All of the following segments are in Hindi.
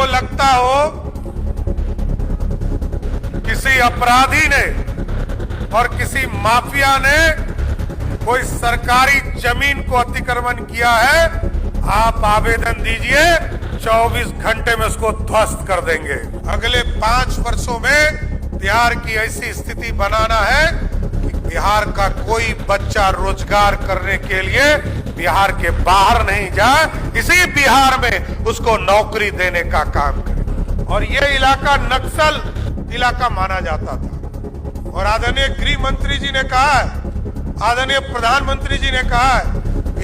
आपको लगता हो किसी अपराधी ने और किसी माफिया ने कोई सरकारी जमीन को अतिक्रमण किया है, आप आवेदन दीजिए, 24 घंटे में उसको ध्वस्त कर देंगे। अगले 5 वर्षों में बिहार की ऐसी स्थिति बनाना है कि बिहार का कोई बच्चा रोजगार करने के लिए बिहार के बाहर नहीं जाए, इसी बिहार में उसको नौकरी देने का काम करें। और ये इलाका नक्सल इलाका माना जाता था और आदरणीय गृह मंत्री जी ने कहा है, आदरणीय प्रधानमंत्री जी ने कहा है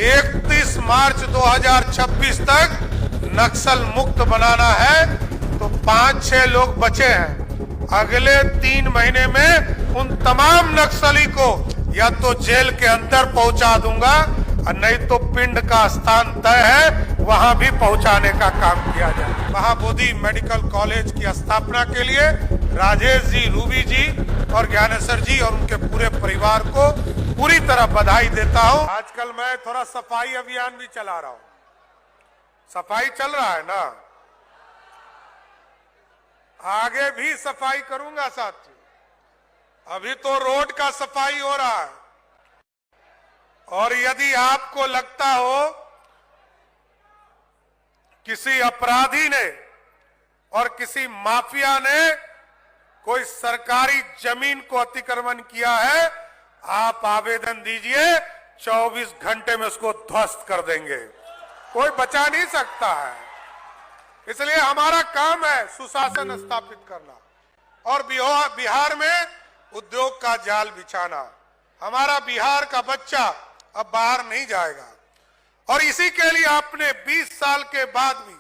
31 मार्च 2026 तक नक्सल मुक्त बनाना है। तो 5-6 लोग बचे हैं, अगले 3 महीने में उन तमाम नक्सली को या तो जेल के अंदर पहुंचा दूंगा और नहीं तो पिंड का स्थान तय है, वहां भी पहुंचाने का काम किया जाए। महाबोधि मेडिकल कॉलेज की स्थापना के लिए राजेश जी, रूबी जी और ज्ञानेश्वर जी और उनके पूरे परिवार को पूरी तरह बधाई देता हूं। आजकल मैं थोड़ा सफाई अभियान भी चला रहा हूं, सफाई चल रहा है ना, आगे भी सफाई करूंगा साथियों। अभी तो रोड का सफाई हो रहा है और यदि आपको लगता हो किसी अपराधी ने और किसी माफिया ने कोई सरकारी जमीन को अतिक्रमण किया है, आप आवेदन दीजिए, 24 घंटे में उसको ध्वस्त कर देंगे, कोई बचा नहीं सकता है। इसलिए हमारा काम है सुशासन स्थापित करना और बिहार में उद्योग का जाल बिछाना। हमारा बिहार का बच्चा अब बाहर नहीं जाएगा और इसी के लिए आपने 20 साल के बाद भी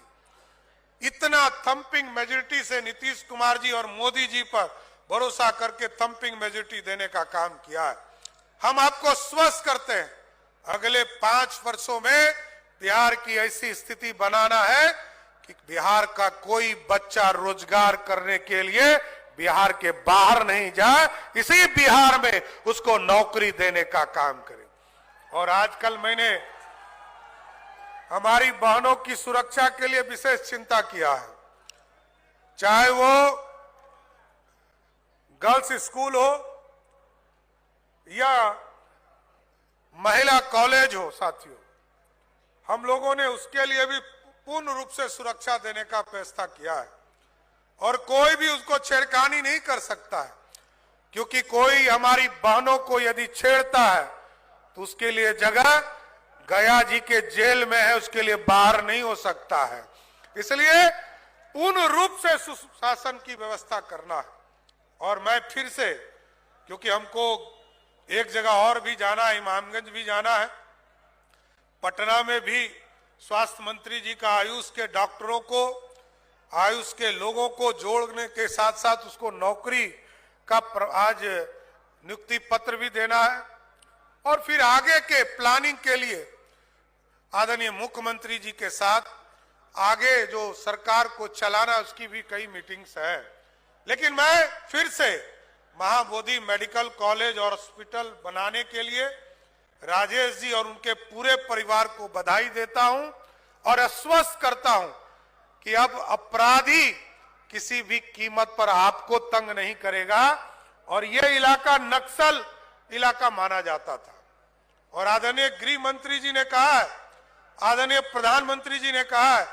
इतना थंपिंग मेजोरिटी से नीतीश कुमार जी और मोदी जी पर भरोसा करके थंपिंग मेजोरिटी देने का काम किया है। हम आपको स्वस्थ करते हैं, अगले 5 वर्षों में बिहार की ऐसी स्थिति बनाना है कि बिहार का कोई बच्चा रोजगार करने के लिए बिहार के बाहर नहीं जाए, इसी बिहार में उसको नौकरी देने का काम करें। और आजकल मैंने हमारी बहनों की सुरक्षा के लिए विशेष चिंता किया है, चाहे वो गर्ल्स स्कूल हो या महिला कॉलेज हो। साथियों, हम लोगों ने उसके लिए भी पूर्ण रूप से सुरक्षा देने का फैसला किया है और कोई भी उसको छेड़खानी नहीं कर सकता है, क्योंकि कोई हमारी बहनों को यदि छेड़ता है तो उसके लिए जगह गया जी के जेल में है, उसके लिए बाहर नहीं हो सकता है। इसलिए पूर्ण रूप से सुशासन की व्यवस्था करना है। और मैं फिर से, क्योंकि हमको एक जगह और भी जाना है, इमामगंज भी जाना है, पटना में भी स्वास्थ्य मंत्री जी का आयुष के डॉक्टरों को, आयुष के लोगों को जोड़ने के साथ साथ उसको नौकरी का आज नियुक्ति पत्र भी देना है। और फिर आगे के प्लानिंग के लिए आदरणीय मुख्यमंत्री जी के साथ आगे जो सरकार को चलाना, उसकी भी कई मीटिंग्स है। लेकिन मैं फिर से महाबोधि मेडिकल कॉलेज और हॉस्पिटल बनाने के लिए राजेश जी और उनके पूरे परिवार को बधाई देता हूं और आश्वस्त करता हूं कि अब अपराधी किसी भी कीमत पर आपको तंग नहीं करेगा। और यह इलाका नक्सल इलाका माना जाता था और आदरणीय गृह मंत्री जी ने कहा है, आदरणीय प्रधानमंत्री जी ने कहा है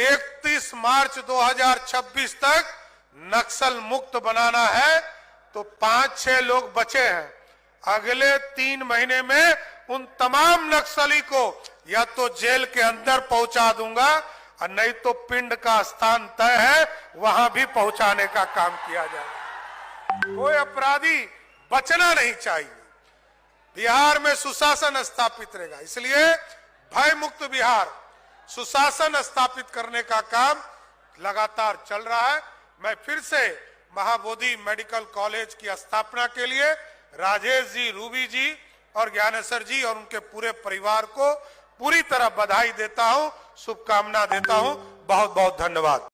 31 मार्च 2026 तक नक्सल मुक्त बनाना है। तो 5-6 लोग बचे हैं, अगले 3 महीने में उन तमाम नक्सली को या तो जेल के अंदर पहुंचा दूंगा और नहीं तो पिंड का स्थान तय है, वहां भी पहुंचाने का काम किया जाएगा। कोई अपराधी बचना नहीं चाहिए, बिहार में सुशासन स्थापित रहेगा। इसलिए भय मुक्त बिहार, सुशासन स्थापित करने का काम लगातार चल रहा है। मैं फिर से महाबोधि मेडिकल कॉलेज की स्थापना के लिए राजेश जी, रूबी जी और ज्ञानेश्वर जी और उनके पूरे परिवार को पूरी तरह बधाई देता हूं, शुभकामना देता हूं। बहुत बहुत धन्यवाद।